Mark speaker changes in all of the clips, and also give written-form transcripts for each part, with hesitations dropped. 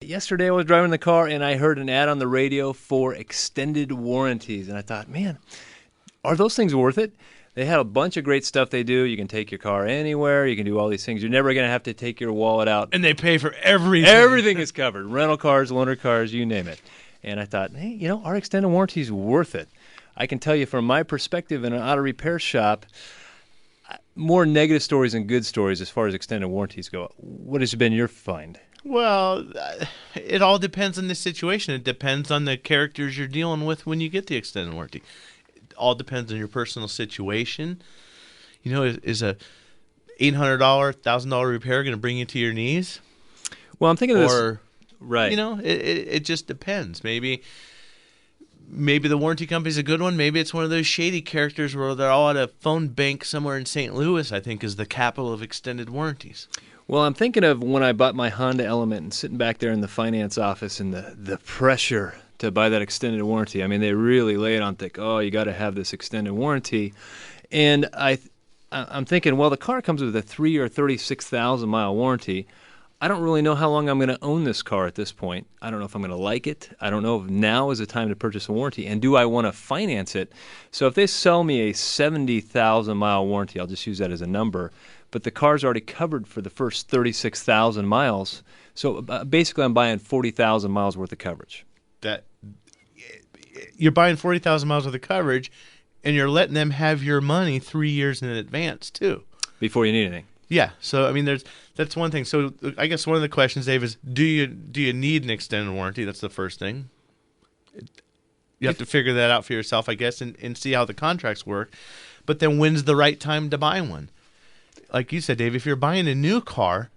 Speaker 1: Yesterday I was driving the car and I heard an ad on the radio for extended warranties. And I thought, man, are those things worth it? They had a bunch of great stuff they do. You can take your car anywhere. You can do all these things. You're never going to have to take your wallet out.
Speaker 2: And they pay for everything.
Speaker 1: Everything is covered. Rental cars, loaner cars, you name it. And I thought, hey, our extended warranty is worth it. I can tell you from my perspective in an auto repair shop, more negative stories than good stories as far as extended warranties go. What has been your find?
Speaker 2: Well, it all depends on the situation. It depends on the characters you're dealing with when you get the extended warranty. It all depends on your personal situation. Is a $800, $1,000 repair going to bring you to your knees?
Speaker 1: Well, I'm thinking of this. Right.
Speaker 2: It just depends. Maybe the warranty company's a good one. Maybe it's one of those shady characters where they're all at a phone bank somewhere in St. Louis, I think, is the capital of extended warranties.
Speaker 1: Well, I'm thinking of when I bought my Honda Element and sitting back there in the finance office and the pressure to buy that extended warranty. I mean, they really lay it on thick. Oh, you got to have this extended warranty. And I'm thinking, well, the car comes with a 3 or 36,000 mile warranty. I don't really know how long I'm going to own this car at this point. I don't know if I'm going to like it. I don't know if now is the time to purchase a warranty. And do I want to finance it? So if they sell me a 70,000 mile warranty, I'll just use that as a number, but the car's already covered for the first 36,000 miles. So basically I'm buying 40,000 miles worth of coverage.
Speaker 2: You're buying 40,000 miles worth of coverage, and you're letting them have your money 3 years in advance too.
Speaker 1: Before you need anything.
Speaker 2: Yeah, so I mean, that's one thing. So I guess one of the questions, Dave, is do you need an extended warranty? That's the first thing. You have to figure that out for yourself, I guess, and see how the contracts work. But then when's the right time to buy one? Like you said, Dave, if you're buying a new car,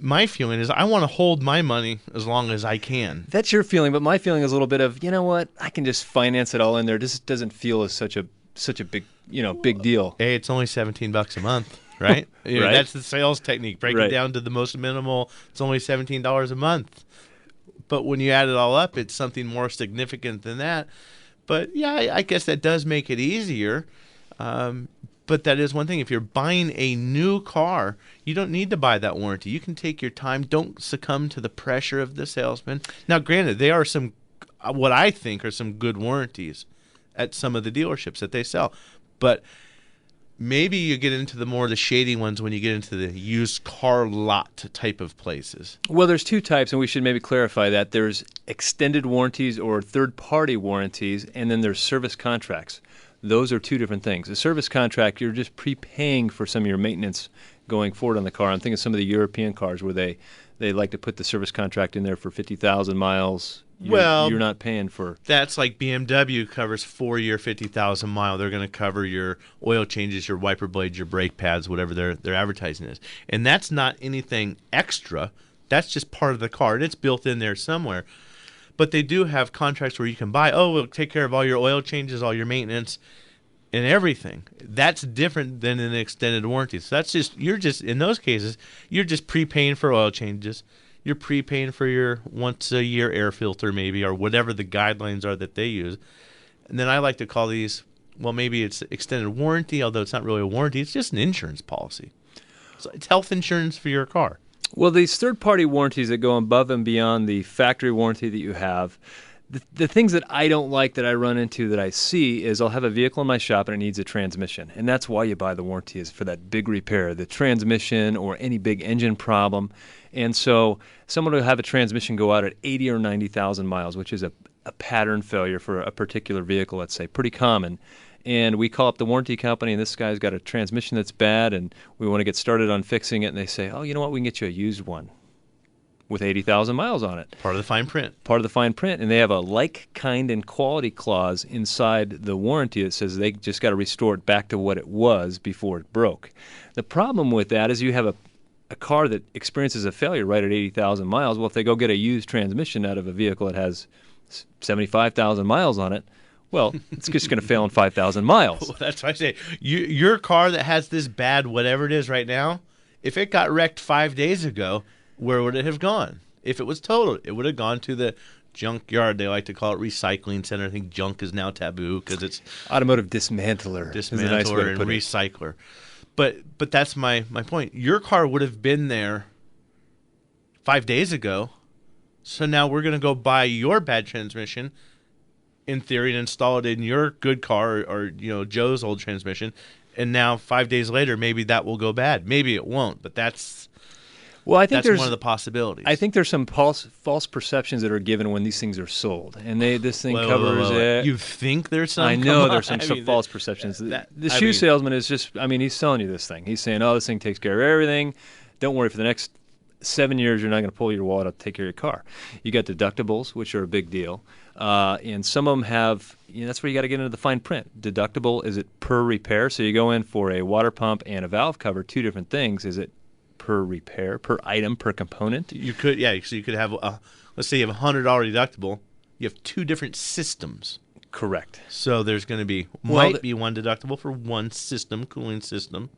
Speaker 2: my feeling is I want to hold my money as long as I can.
Speaker 1: That's your feeling, but my feeling is a little bit of, you know what, I can just finance it all in there. This doesn't feel as such a big big deal.
Speaker 2: Hey, it's only $17 a month. Right?
Speaker 1: Right.
Speaker 2: That's the sales technique. Break it down to the most minimal. It's only $17 a month. But when you add it all up, it's something more significant than that. But, yeah, I guess that does make it easier. But that is one thing. If you're buying a new car, you don't need to buy that warranty. You can take your time. Don't succumb to the pressure of the salesman. Now, granted, they are some, what I think are some good warranties at some of the dealerships that they sell. But maybe you get into the shady ones when you get into the used car lot type of places.
Speaker 1: Well, there's two types, and we should maybe clarify that. There's extended warranties or third-party warranties, and then there's service contracts. Those are two different things. A service contract, you're just prepaying for some of your maintenance going forward on the car. I'm thinking of some of the European cars where they like to put the service contract in there for 50,000 miles. You're not paying for.
Speaker 2: That's like BMW covers 4-year 50,000 mile. They're going to cover your oil changes, your wiper blades, your brake pads, whatever their advertising is. And that's not anything extra. That's just part of the car, and it's built in there somewhere. But they do have contracts where you can buy, we'll take care of all your oil changes, all your maintenance, and everything. That's different than an extended warranty. So in those cases, you're just prepaying for oil changes. You're prepaying for your once-a-year air filter maybe, or whatever the guidelines are that they use. And then I like to call these, maybe it's extended warranty, although it's not really a warranty. It's just an insurance policy. So it's health insurance for your car.
Speaker 1: Well, these third-party warranties that go above and beyond the factory warranty that you have, the things that I don't like that I run into that I see is I'll have a vehicle in my shop and it needs a transmission. And that's why you buy the warranty, is for that big repair, the transmission or any big engine problem. And so someone will have a transmission go out at 80 or 90,000 miles, which is a pattern failure for a particular vehicle, let's say, pretty common. And we call up the warranty company, and this guy's got a transmission that's bad, and we want to get started on fixing it. And they say, you know what, we can get you a used one with 80,000 miles on it.
Speaker 2: Part of the fine print.
Speaker 1: Part of the fine print. And they have a like, kind, and quality clause inside the warranty that says they just got to restore it back to what it was before it broke. The problem with that is you have a car that experiences a failure right at 80,000 miles. Well, if they go get a used transmission out of a vehicle that has 75,000 miles on it, well, it's just going to fail in 5,000 miles.
Speaker 2: Well, that's why I say, your car that has this bad whatever it is right now, if it got wrecked 5 days ago, where would it have gone? If it was totaled, it would have gone to the junkyard. They like to call it recycling center. I think junk is now taboo because it's
Speaker 1: automotive dismantler.
Speaker 2: Dismantler and recycler. But that's my point. Your car would have been there 5 days ago So now we're going to go buy your bad transmission, in theory, and install it in your good car or Joe's old transmission. And now 5 days later, maybe that will go bad. Maybe it won't, but that's
Speaker 1: I think
Speaker 2: one of the possibilities.
Speaker 1: I think there's some false perceptions that are given when these things are sold, and this thing covers it.
Speaker 2: You think there's some?
Speaker 1: I know there's some false perceptions. The shoe salesman is just, he's selling you this thing. He's saying, oh, this thing takes care of everything. Don't worry, for the next 7 years, you're not going to pull your wallet out to take care of your car. You got deductibles, which are a big deal. And some of them have, that's where you got to get into the fine print. Deductible, is it per repair? So you go in for a water pump and a valve cover, two different things. Is it per repair, per item, per component?
Speaker 2: You could, so you could have, let's say you have a $100 deductible. You have two different systems.
Speaker 1: Correct.
Speaker 2: So there's going to be, might be one deductible for one system, cooling system,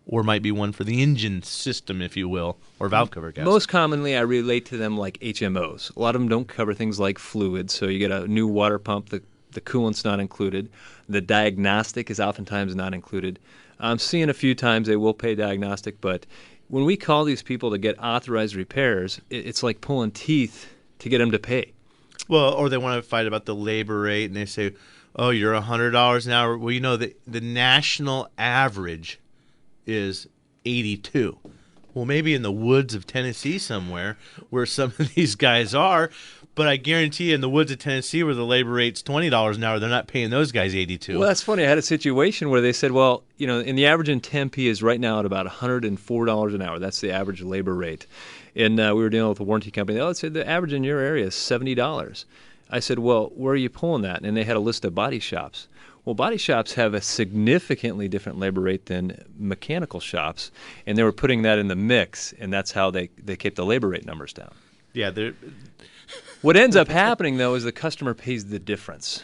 Speaker 2: or might be one for the engine system, if you will, or valve cover gas.
Speaker 1: Most commonly, I relate to them like HMOs. A lot of them don't cover things like fluids, so you get a new water pump, the coolant's not included. The diagnostic is oftentimes not included. I'm seeing a few times they will pay diagnostic, but when we call these people to get authorized repairs, it's like pulling teeth to get them to pay.
Speaker 2: Well, or they want to fight about the labor rate, and they say, oh, you're $100 an hour. Well, the national average is 82. Well, maybe in the woods of Tennessee somewhere where some of these guys are, but I guarantee in the woods of Tennessee where the labor rate's $20 an hour, they're not paying those guys 82.
Speaker 1: Well, that's funny. I had a situation where they said, well, in the average in Tempe is right now at about $104 an hour. That's the average labor rate. And we were dealing with a warranty company. They said the average in your area is $70. I said, well, where are you pulling that? And they had a list of body shops. Well, body shops have a significantly different labor rate than mechanical shops, and they were putting that in the mix, and that's how they kept the labor rate numbers down.
Speaker 2: Yeah,
Speaker 1: what ends up happening, though, is the customer pays the difference.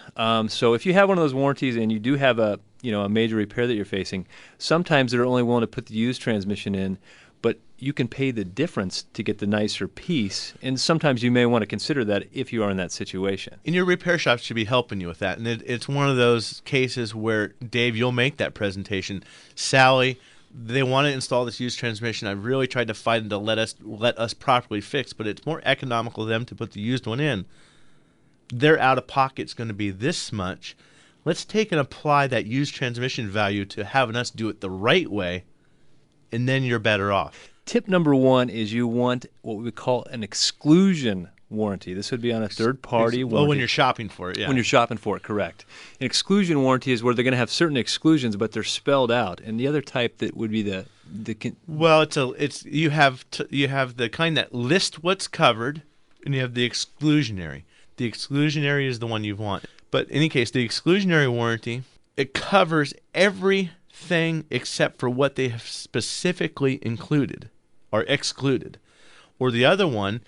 Speaker 1: So if you have one of those warranties and you do have a major repair that you're facing, sometimes they're only willing to put the used transmission in, but you can pay the difference to get the nicer piece, and sometimes you may want to consider that if you are in that situation.
Speaker 2: And your repair shop should be helping you with that, and it's one of those cases where, Dave, you'll make that presentation. Sally, they want to install this used transmission. I've really tried to fight them to let us properly fix, but it's more economical to them to put the used one in. Their out-of-pocket's going to be this much. Let's take and apply that used transmission value to having us do it the right way, and then you're better off.
Speaker 1: Tip number one is you want what we would call an exclusion warranty. This would be on a third-party warranty.
Speaker 2: Well, when you're shopping for it, yeah.
Speaker 1: When you're shopping for it, correct. An exclusion warranty is where they're going to have certain exclusions, but they're spelled out. And the other type that would be
Speaker 2: well, you have the kind that list what's covered, and you have the exclusionary. The exclusionary is the one you want. But in any case, the exclusionary warranty, it covers everything except for what they have specifically included or excluded. Or the other one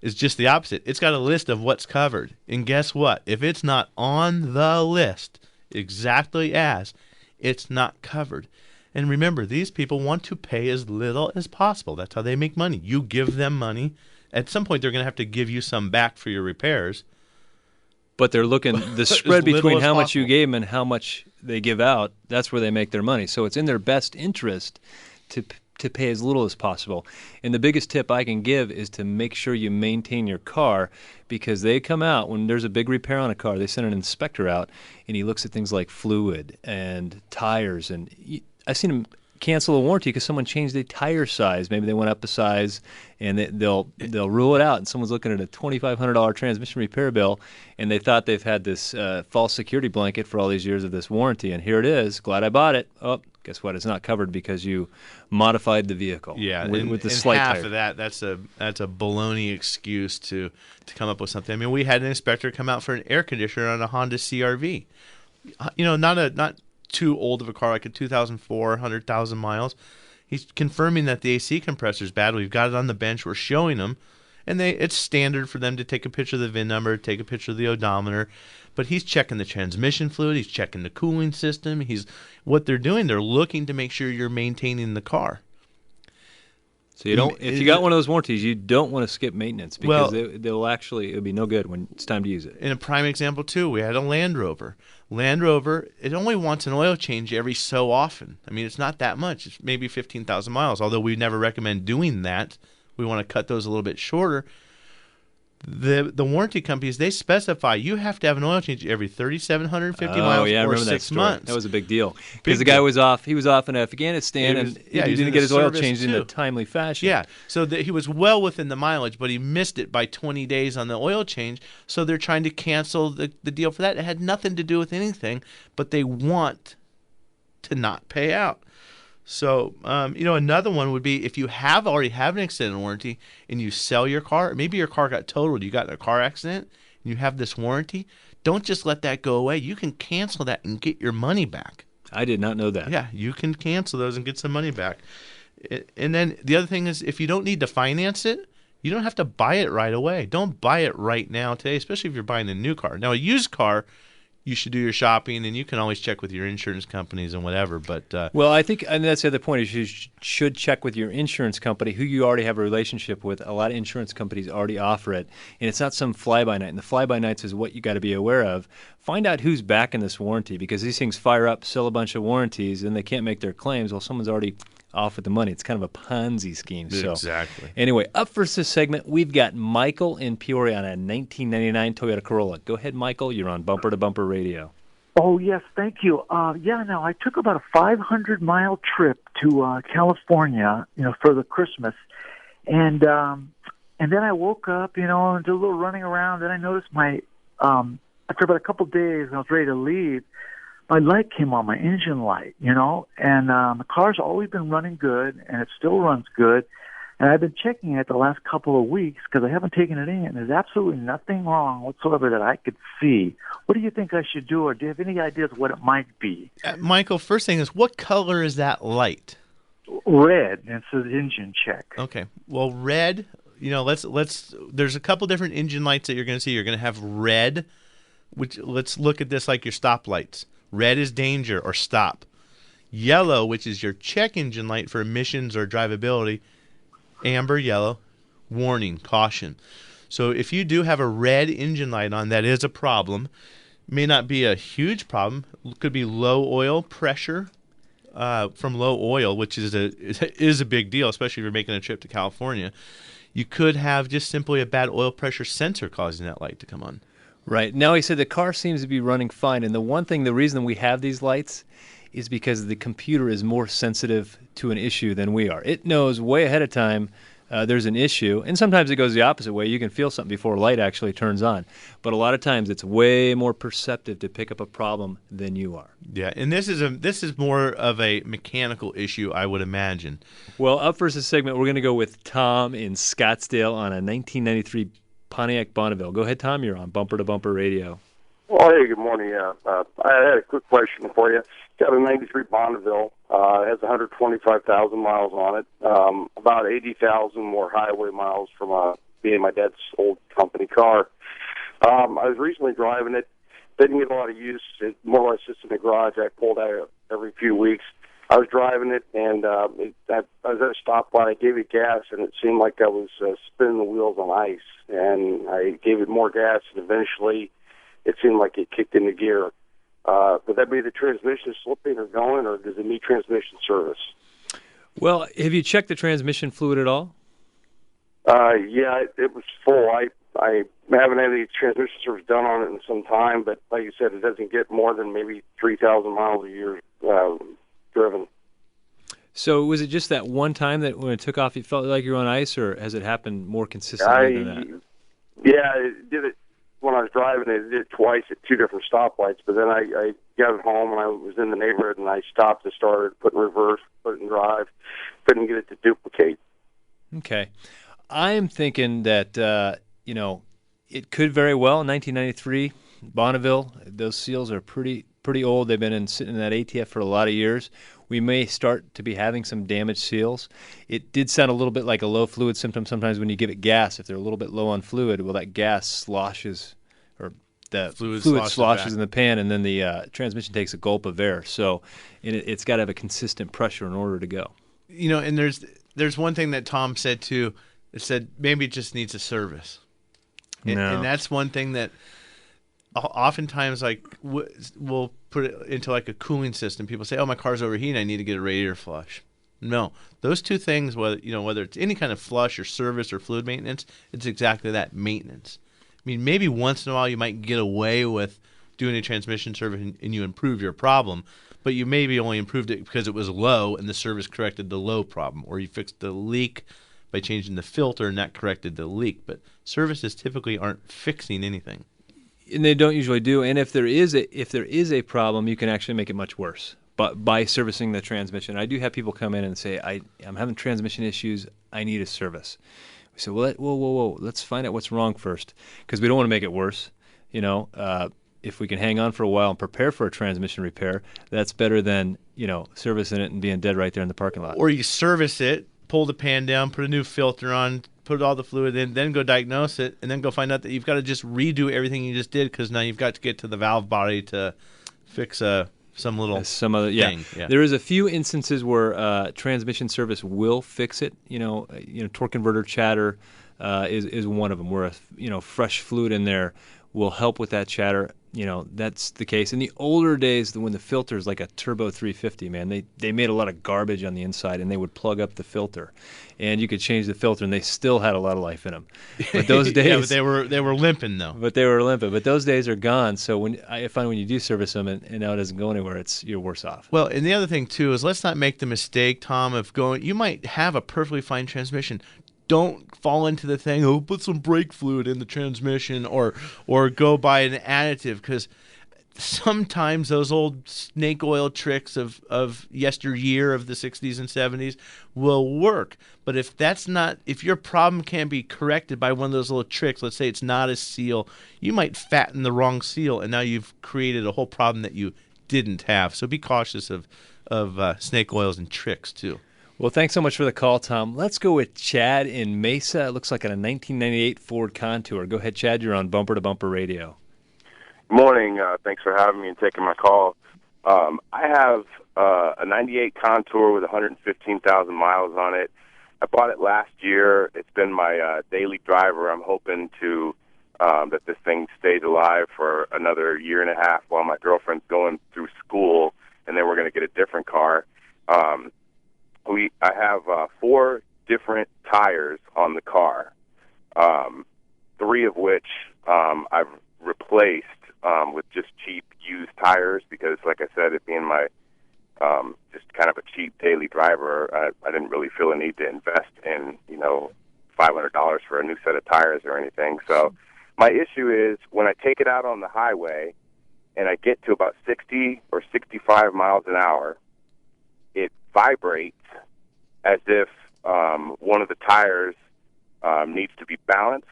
Speaker 2: is just the opposite. It's got a list of what's covered. And guess what? If it's not on the list exactly as, it's not covered. And remember, these people want to pay as little as possible. That's how they make money. You give them money. At some point, they're going to have to give you some back for your repairs.
Speaker 1: But they're looking, the spread between how much you gave them and how much they give out, that's where they make their money. So it's in their best interest to pay as little as possible. And the biggest tip I can give is to make sure you maintain your car, because they come out, when there's a big repair on a car, they send an inspector out, and he looks at things like fluid and tires. And I've seen him cancel a warranty because someone changed their tire size. Maybe they went up a size, and they'll rule it out. And someone's looking at a $2,500 transmission repair bill, and they thought they've had this false security blanket for all these years of this warranty. And here it is. Glad I bought it. Oh, guess what? It's not covered because you modified the vehicle.
Speaker 2: Yeah,
Speaker 1: with the slight
Speaker 2: half
Speaker 1: tire.
Speaker 2: of that's a baloney excuse to come up with something. I mean, we had an inspector come out for an air conditioner on a Honda CR-V. Not too old of a car, like a 2004, 100,000 miles. He's confirming that the AC compressor is bad. We've got it on the bench. We're showing them, and it's standard for them to take a picture of the VIN number, take a picture of the odometer. But he's checking the transmission fluid. He's checking the cooling system. What they're doing, they're looking to make sure you're maintaining the car.
Speaker 1: So if you got one of those warranties, you don't want to skip maintenance, because it'll be no good when it's time to use it.
Speaker 2: In a prime example too, we had a Land Rover. Land Rover, it only wants an oil change every so often. I mean, it's not that much. It's maybe 15,000 miles, although we never recommend doing that. We want to cut those a little bit shorter. The warranty companies, they specify you have to have an oil change every 3,750 miles
Speaker 1: yeah, I
Speaker 2: or
Speaker 1: remember
Speaker 2: 6
Speaker 1: that
Speaker 2: months.
Speaker 1: That was a big deal because
Speaker 2: Big
Speaker 1: the guy
Speaker 2: deal.
Speaker 1: was off. He was off in Afghanistan, and he
Speaker 2: was
Speaker 1: didn't
Speaker 2: in
Speaker 1: get
Speaker 2: the
Speaker 1: his oil
Speaker 2: service
Speaker 1: changed in a
Speaker 2: too.
Speaker 1: timely fashion.
Speaker 2: Yeah, so he was well within the mileage, but he missed it by 20 days on the oil change. So they're trying to cancel the deal for that. It had nothing to do with anything, but they want to not pay out. So, another one would be if you already have an extended warranty and you sell your car, maybe your car got totaled, you got in a car accident, and you have this warranty, don't just let that go away. You can cancel that and get your money back.
Speaker 1: I did not know that.
Speaker 2: Yeah, you can cancel those and get some money back. And then the other thing is if you don't need to finance it, you don't have to buy it right away. Don't buy it right now today, especially if you're buying a new car. Now, a used car, you should do your shopping, and you can always check with your insurance companies and whatever. But
Speaker 1: well, I think, and that's the other point, is you should check with your insurance company, who you already have a relationship with. A lot of insurance companies already offer it, and it's not some fly-by-night. And the fly-by-nights is what you got to be aware of. Find out who's backing this warranty, because these things fire up, sell a bunch of warranties, and they can't make their claims. Well, someone's already off with the money. It's kind of a Ponzi scheme. So,
Speaker 2: exactly.
Speaker 1: Anyway, up for this segment, we've got Michael in Peoria on a 1999 Toyota Corolla. Go ahead, Michael. You're on Bumper to Bumper Radio.
Speaker 3: Oh, yes, thank you. Now I took about a 500-mile trip to California, for the Christmas. And then I woke up, and did a little running around. Then I noticed after about a couple of days, I was ready to leave, my light came on, my engine light, and the car's always been running good, and it still runs good. And I've been checking it the last couple of weeks because I haven't taken it in. There's absolutely nothing wrong whatsoever that I could see. What do you think I should do, or do you have any ideas what it might be?
Speaker 2: Michael, first thing is, what color is that light?
Speaker 3: Red, and it says engine check.
Speaker 2: Okay. Well, red, let's there's a couple different engine lights that you're going to see. You're going to have red, which let's look at this like your stoplights. Red is danger or stop. Yellow, which is your check engine light for emissions or drivability. Amber, yellow, warning, caution. So if you do have a red engine light on, that is a problem. May not be a huge problem. It could be low oil pressure from low oil, which is a big deal, especially if you're making a trip to California. You could have just simply a bad oil pressure sensor causing that light to come on.
Speaker 1: Right. Now, he said the car seems to be running fine. And the reason we have these lights is because the computer is more sensitive to an issue than we are. It knows way ahead of time there's an issue. And sometimes it goes the opposite way. You can feel something before a light actually turns on. But a lot of times it's way more perceptive to pick up a problem than you are.
Speaker 2: Yeah, and this is more of a mechanical issue, I would imagine.
Speaker 1: Well, up for this segment, we're going to go with Tom in Scottsdale on a 1993 Pontiac Bonneville. Go ahead, Tom. You're on Bumper to Bumper Radio.
Speaker 4: Well, hey, good morning. I had a quick question for you. Got a 93 Bonneville. It has 125,000 miles on it. About 80,000 more highway miles from being my dad's old company car. I was recently driving it. Didn't get a lot of use. It more or less sits in the garage. I pulled out every few weeks. I was driving it, and I was at a stoplight. I gave it gas, and it seemed like I was spinning the wheels on ice. And I gave it more gas, and eventually it seemed like it kicked into gear. Would that be the transmission slipping or going, or does it need transmission service?
Speaker 1: Well, have you checked the transmission fluid at all?
Speaker 4: Yeah, it was full. I haven't had any transmission service done on it in some time, but like you said, it doesn't get more than maybe 3,000 miles a year driven.
Speaker 1: So was it just that one time that when it took off, you felt like you were on ice, or has it happened more consistently than that?
Speaker 4: Yeah, it did it when I was driving. It did it twice at two different stoplights, but then I got it home and I was in the neighborhood and I stopped and started, put in reverse, put it in drive. Couldn't get it to duplicate.
Speaker 1: Okay. I'm thinking that, it could very well, 1993, Bonneville, those seals are pretty old. They've been sitting in that ATF for a lot of years. We may start to be having some damaged seals. It did sound a little bit like a low fluid symptom sometimes when you give it gas. If they're a little bit low on fluid, well, that gas sloshes, or the fluid sloshes in the pan, and then the transmission takes a gulp of air. So it's got to have a consistent pressure in order to go.
Speaker 2: And there's one thing that Tom said too. It said maybe it just needs a service. And that's one thing that oftentimes, like, we'll put it into like a cooling system. People say, "Oh, my car's overheating. I need to get a radiator flush." No, those two things, whether it's any kind of flush or service or fluid maintenance, it's exactly that, maintenance. I mean, maybe once in a while you might get away with doing a transmission service and you improve your problem, but you maybe only improved it because it was low and the service corrected the low problem, or you fixed the leak by changing the filter and that corrected the leak. But services typically aren't fixing anything.
Speaker 1: And they don't usually do. And if there is a problem, you can actually make it much worse. But by servicing the transmission, I do have people come in and say, I'm having transmission issues. I need a service. We say, well, whoa. Let's find out what's wrong first, because we don't want to make it worse. If we can hang on for a while and prepare for a transmission repair, that's better than, servicing it and being dead right there in the parking lot.
Speaker 2: Or you service it, pull the pan down, put a new filter on, put all the fluid in, then go diagnose it, and then go find out that you've got to just redo everything you just did because now you've got to get to the valve body to fix some other thing. Yeah.
Speaker 1: There is a few instances where transmission service will fix it. Torque converter chatter is one of them, where fresh fluid in there will help with that chatter. That's the case. In the older days, when the filter is like a turbo 350, man, they made a lot of garbage on the inside, and they would plug up the filter, and you could change the filter, and they still had a lot of life in them. But those days,
Speaker 2: yeah, but they were limping though.
Speaker 1: But they were limping. But those days are gone. So I find when you do service them, and now it doesn't go anywhere, you're worse off.
Speaker 2: Well, and the other thing too is, let's not make the mistake, Tom, of going. You might have a perfectly fine transmission. Don't fall into the thing, put some brake fluid in the transmission or go buy an additive, because sometimes those old snake oil tricks of yesteryear of the 60s and 70s will work. But if your problem can be corrected by one of those little tricks, let's say it's not a seal, you might fatten the wrong seal, and now you've created a whole problem that you didn't have. So be cautious of snake oils and tricks too.
Speaker 1: Well, thanks so much for the call, Tom. Let's go with Chad in Mesa. It looks like a 1998 Ford Contour. Go ahead, Chad. You're on Bumper to Bumper Radio.
Speaker 4: Good morning. Thanks for having me and taking my call. I have a 98 Contour with 115,000 miles on it. I bought it last year. It's been my daily driver. I'm hoping to that this thing stays alive for another year and a half while my girlfriend's going through school, and then we're going to get a different car. I have 4 different tires on the car, 3 of which I've replaced with just cheap used tires because, like I said, it being my just kind of a cheap daily driver, I didn't really feel a need to invest in, $500 for a new set of tires or anything. So my issue is when I take it out on the highway and I get to about 60 or 65 miles an hour, it vibrates as if one of the tires needs to be balanced.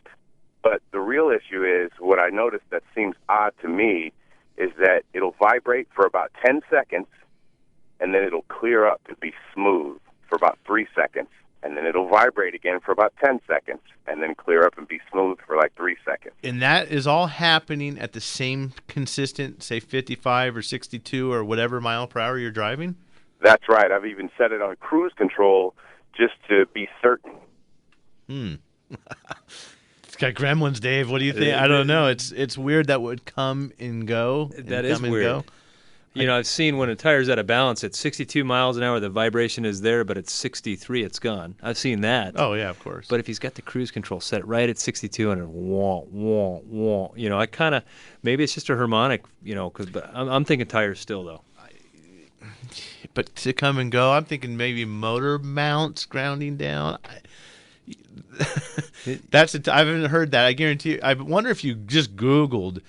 Speaker 4: But the real issue is, what I noticed that seems odd to me is that it'll vibrate for about 10 seconds, and then it'll clear up and be smooth for about 3 seconds, and then it'll vibrate again for about 10 seconds, and then clear up and be smooth for like 3 seconds.
Speaker 2: And that is all happening at the same consistent, say, 55 or 62 or whatever mile per hour you're driving?
Speaker 4: That's right. I've even set it on cruise control just to be certain.
Speaker 2: It's got gremlins, Dave. What do you think? I don't know. It's weird that would come and go.
Speaker 1: That is weird. I've seen when a tire's out of balance at 62 miles an hour, the vibration is there, but at 63, it's gone. I've seen that.
Speaker 2: Oh, yeah, of course.
Speaker 1: But if he's got the cruise control set right at 62 and it wah, wah, wah, I kind of, maybe it's just a harmonic, but I'm thinking tires still, though.
Speaker 2: But to come and go, I'm thinking maybe motor mounts grounding down. I haven't heard that. I guarantee you. I wonder if you just Googled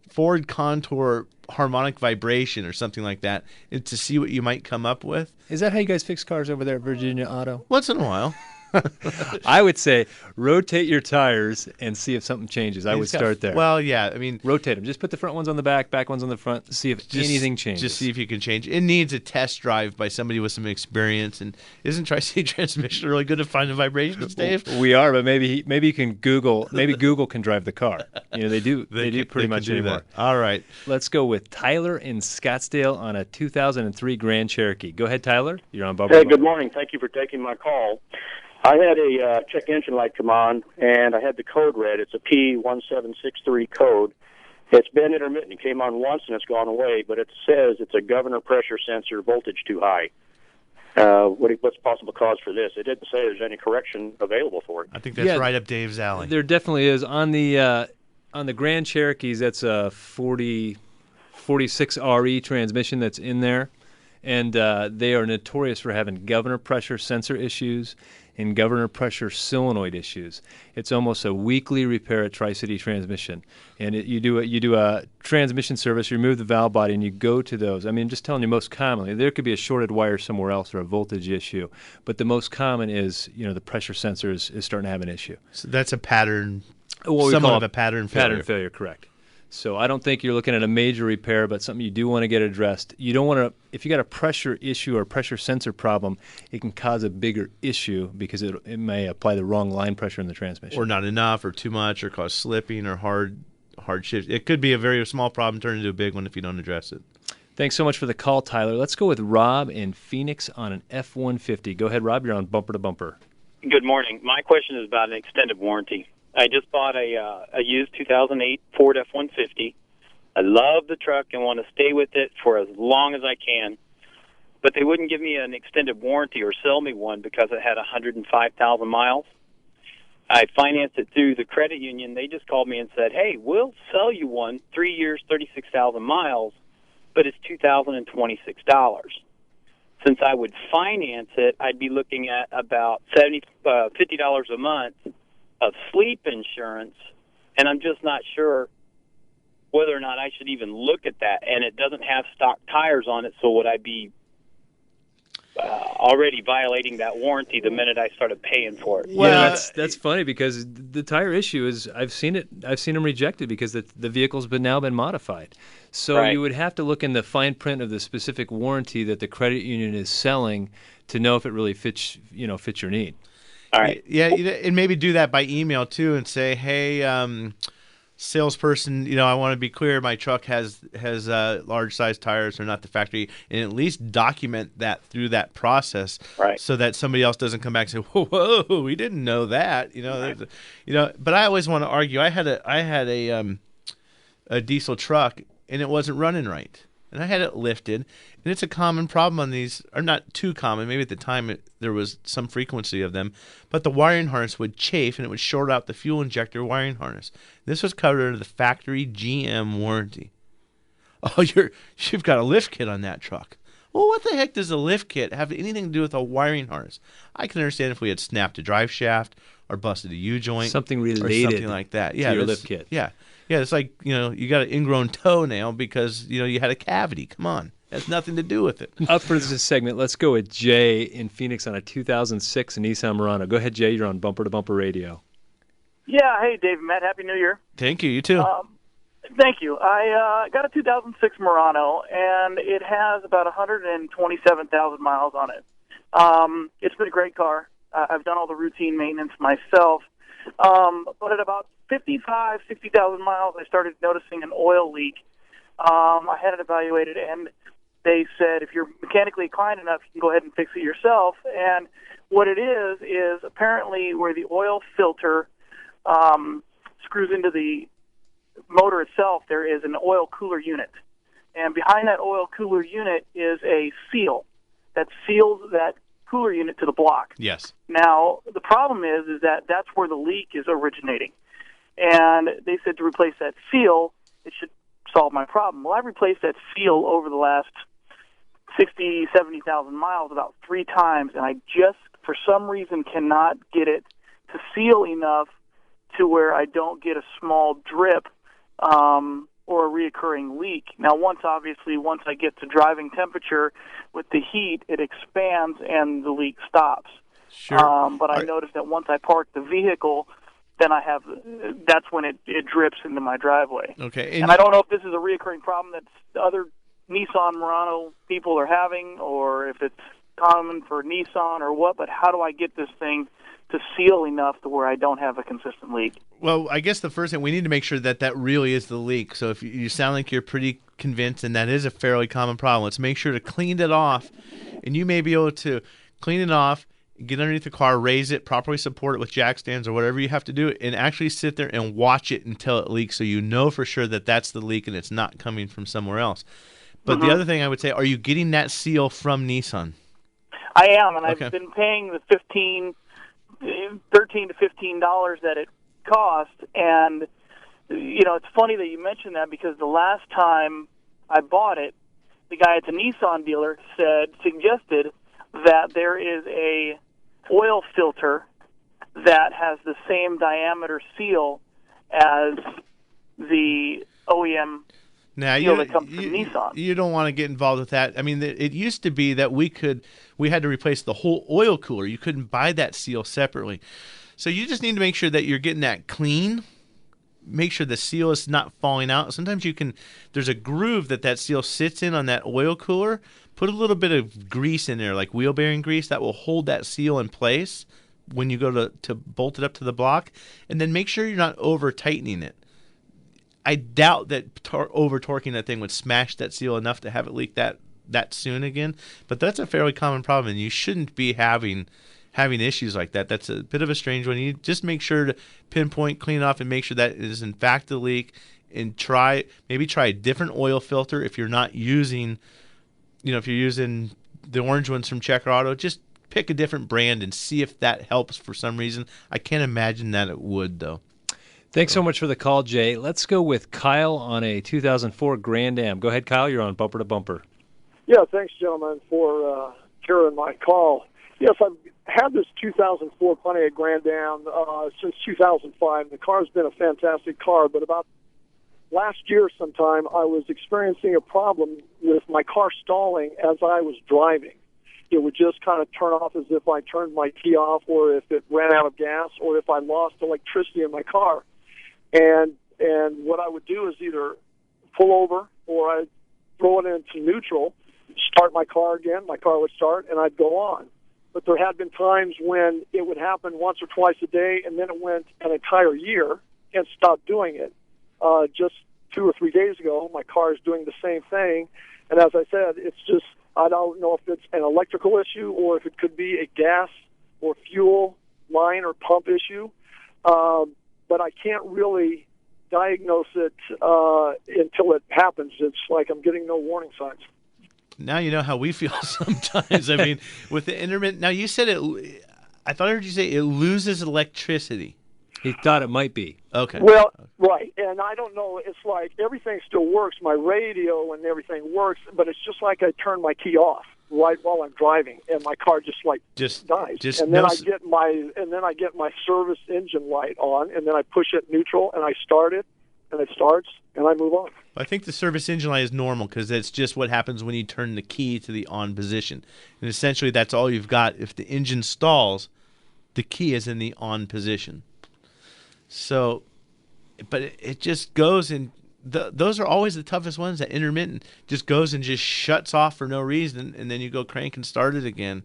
Speaker 2: Ford Contour harmonic vibration or something like that and to see what you might come up with.
Speaker 1: Is that how you guys fix cars over there at Virginia Auto?
Speaker 2: Once in a while.
Speaker 1: I would say rotate your tires and see if something changes. I would start there.
Speaker 2: Well, yeah, I mean,
Speaker 1: rotate them. Just put the front ones on the back ones on the front. See if anything changes.
Speaker 2: Just see if you can change. It needs a test drive by somebody with some experience. And isn't Tri-City Transmission really good at finding vibrations, Dave?
Speaker 1: We are, but maybe you can Google. Maybe Google can drive the car. They do. They do pretty much anymore.
Speaker 2: All right.
Speaker 1: Let's go with Tyler in Scottsdale on a 2003 Grand Cherokee. Go ahead, Tyler. You're on Bubba.
Speaker 5: Hey, good morning. Thank you for taking my call. I had a check engine light come on, and I had the code read. It's a P1763 code. It's been intermittent. It came on once, and it's gone away, but it says it's a governor pressure sensor voltage too high. What's possible cause for this? It didn't say there's any correction available for it.
Speaker 2: I think that's right up Dave's alley.
Speaker 1: There definitely is. On the Grand Cherokees, that's a 46 RE transmission that's in there, and they are notorious for having governor pressure sensor issues and governor pressure solenoid issues. It's almost a weekly repair at Tri-City Transmission, and you do a transmission service, you remove the valve body, and you go to those. I mean, I'm just telling you, most commonly there could be a shorted wire somewhere else or a voltage issue, but the most common is the pressure sensor is starting to have an issue.
Speaker 2: So that's a pattern.
Speaker 1: What
Speaker 2: somewhat of a pattern failure.
Speaker 1: Pattern failure, correct. So I don't think you're looking at a major repair, but something you do want to get addressed. You don't want to, if you got a pressure issue or pressure sensor problem, it can cause a bigger issue because it may apply the wrong line pressure in the transmission.
Speaker 2: Or not enough, or too much, or cause slipping, or hard shift. It could be a very small problem turn into a big one if you don't address it.
Speaker 1: Thanks so much for the call, Tyler. Let's go with Rob in Phoenix on an F-150. Go ahead, Rob. You're on Bumper to Bumper.
Speaker 6: Good morning. My question is about an extended warranty. I just bought a used 2008 Ford F-150. I love the truck and want to stay with it for as long as I can, but they wouldn't give me an extended warranty or sell me one because it had 105,000 miles. I financed it through the credit union. They just called me and said, hey, we'll sell you one, 3 years, 36,000 miles, but it's $2,026. Since I would finance it, I'd be looking at about $50 a month of sleep insurance, and I'm just not sure whether or not I should even look at that. And it doesn't have stock tires on it, so would I be already violating that warranty the minute I started paying for it?
Speaker 1: Well, that's funny because the tire issue is I've seen them rejected because the vehicle's now been modified. So
Speaker 6: Right.
Speaker 1: You would have to look in the fine print of the specific warranty that the credit union is selling to know if it really fits your need.
Speaker 6: All right.
Speaker 2: Yeah, and maybe do that by email too, and say, "Hey, salesperson, I want to be clear. My truck has large size tires; they're not the factory." And at least document that through that process,
Speaker 6: Right.
Speaker 2: so that somebody else doesn't come back and say, "Whoa, we didn't know that." But I always want to argue. I had a diesel truck, and it wasn't running right. And I had it lifted, and it's a common problem on these, or not too common. Maybe at the time there was some frequency of them, but the wiring harness would chafe, and it would short out the fuel injector wiring harness. This was covered under the factory GM warranty. Oh, you've got a lift kit on that truck. Well, what the heck does a lift kit have anything to do with a wiring harness? I can understand if we had snapped a drive shaft or busted a U-joint.
Speaker 1: Something related
Speaker 2: or something like that.
Speaker 1: to your lift kit.
Speaker 2: Yeah. Yeah, it's like, you got an ingrown toenail because, you had a cavity. Come on. It has nothing to do with it.
Speaker 1: Up for this segment, let's go with Jay in Phoenix on a 2006 Nissan Murano. Go ahead, Jay. You're on Bumper to Bumper Radio.
Speaker 7: Yeah, hey, Dave and Matt. Happy New Year.
Speaker 2: Thank you. You too.
Speaker 7: Thank you. I got a 2006 Murano, and it has about 127,000 miles on it. It's been a great car. I've done all the routine maintenance myself. But at about 60,000 miles, I started noticing an oil leak. I had it evaluated, and they said if you're mechanically inclined enough, you can go ahead and fix it yourself. And what it is apparently where the oil filter screws into the motor itself, there is an oil cooler unit. And behind that oil cooler unit is a seal that seals that cooler unit to the block.
Speaker 2: Yes.
Speaker 7: Now, the problem is that that's where the leak is originating. And they said to replace that seal, it should solve my problem. Well, I've replaced that seal over the last 70,000 miles about 3 times, and I just, for some reason, cannot get it to seal enough to where I don't get a small drip or a reoccurring leak. Now, once I get to driving temperature with the heat, it expands and the leak stops.
Speaker 2: Sure.
Speaker 7: But I noticed that once I park the vehicle, then that's when it drips into my driveway.
Speaker 2: Okay.
Speaker 7: And I don't know if this is a reoccurring problem that the other Nissan Murano people are having, or if it's common for Nissan or what, but how do I get this thing to seal enough to where I don't have a consistent leak?
Speaker 2: Well, I guess the first thing, we need to make sure that really is the leak. So if you sound like you're pretty convinced and that is a fairly common problem, let's make sure to clean it off. And you may be able to clean it off, get underneath the car, raise it, properly support it with jack stands or whatever you have to do, and actually sit there and watch it until it leaks so you know for sure that that's the leak and it's not coming from somewhere else. But the other thing I would say, are you getting that seal from Nissan?
Speaker 7: I am, and
Speaker 2: Okay.
Speaker 7: I've been paying the $13 to $15 that it cost. And it's funny that you mentioned that, because the last time I bought it, the guy at the Nissan dealer suggested that there is a oil filter that has the same diameter seal as the OEM
Speaker 2: Now,
Speaker 7: seal that comes from Nissan.
Speaker 2: You don't want to get involved with that. I mean, it used to be that we had to replace the whole oil cooler. You couldn't buy that seal separately. So you just need to make sure that you're getting that clean. Make sure the seal is not falling out. Sometimes there's a groove that seal sits in on that oil cooler. Put a little bit of grease in there, like wheel bearing grease, that will hold that seal in place when you go to bolt it up to the block. And then make sure you're not over tightening it. I doubt that over torquing that thing would smash that seal enough to have it leak that soon again. But that's a fairly common problem, and you shouldn't be having issues like that. That's a bit of a strange one. You just make sure to pinpoint, clean off, and make sure that it is in fact a leak. And maybe try a different oil filter if you're not using, if you're using the orange ones from Checker Auto. Just pick a different brand and see if that helps for some reason. I can't imagine that it would, though.
Speaker 1: Thanks so much for the call, Jay. Let's go with Kyle on a 2004 Grand Am. Go ahead, Kyle. You're on Bumper to Bumper.
Speaker 8: Yeah, thanks, gentlemen, for carrying my call. Yes, I've had this 2004 Pontiac Grand Am since 2005. The car's been a fantastic car, but about last year sometime, I was experiencing a problem with my car stalling as I was driving. It would just kind of turn off as if I turned my key off, or if it ran out of gas, or if I lost electricity in my car. And what I would do is either pull over, or I'd throw it into neutral, start my car again, my car would start, and I'd go on. But there had been times when it would happen once or twice a day, and then it went an entire year and stopped doing it. Just 2 or 3 days ago, my car is doing the same thing. And as I said, it's just, I don't know if it's an electrical issue or if it could be a gas or fuel line or pump issue. But I can't really diagnose it until it happens. It's like I'm getting no warning signs.
Speaker 2: Now you know how we feel sometimes. I mean, with the intermittent. Now you said I thought I heard you say it loses electricity.
Speaker 1: He thought it might be.
Speaker 2: Okay.
Speaker 8: Well, right. And I don't know. It's like everything still works. My radio and everything works, but it's just like I turn my key off right while I'm driving, and my car just dies. And then I get my service engine light on, and then I push it neutral, and I start it, and it starts, and I move on.
Speaker 2: I think the service engine light is normal because it's just what happens when you turn the key to the on position. And essentially that's all you've got. If the engine stalls, the key is in the on position. So, but it just goes, and those are always the toughest ones. That intermittent just goes and just shuts off for no reason, and then you go crank and start it again.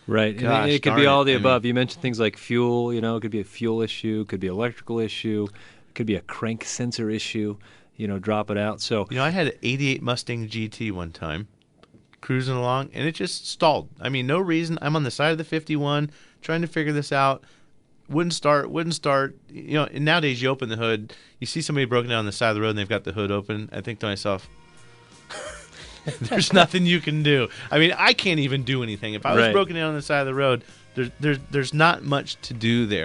Speaker 1: Right.
Speaker 2: Gosh,
Speaker 1: and it could be all the above.
Speaker 2: mean,
Speaker 1: You mentioned things like fuel. It could be a fuel issue, could be an electrical issue, could be a crank sensor issue. Drop it out. So
Speaker 2: I had an '88 Mustang GT one time, cruising along, and it just stalled. I mean, no reason. I'm on the side of the 51 trying to figure this out. Wouldn't start. And nowadays you open the hood, you see somebody broken down on the side of the road and they've got the hood open. I think to myself, there's nothing you can do. I mean, I can't even do anything. If I was broken down on the side of the road, there's not much to do there.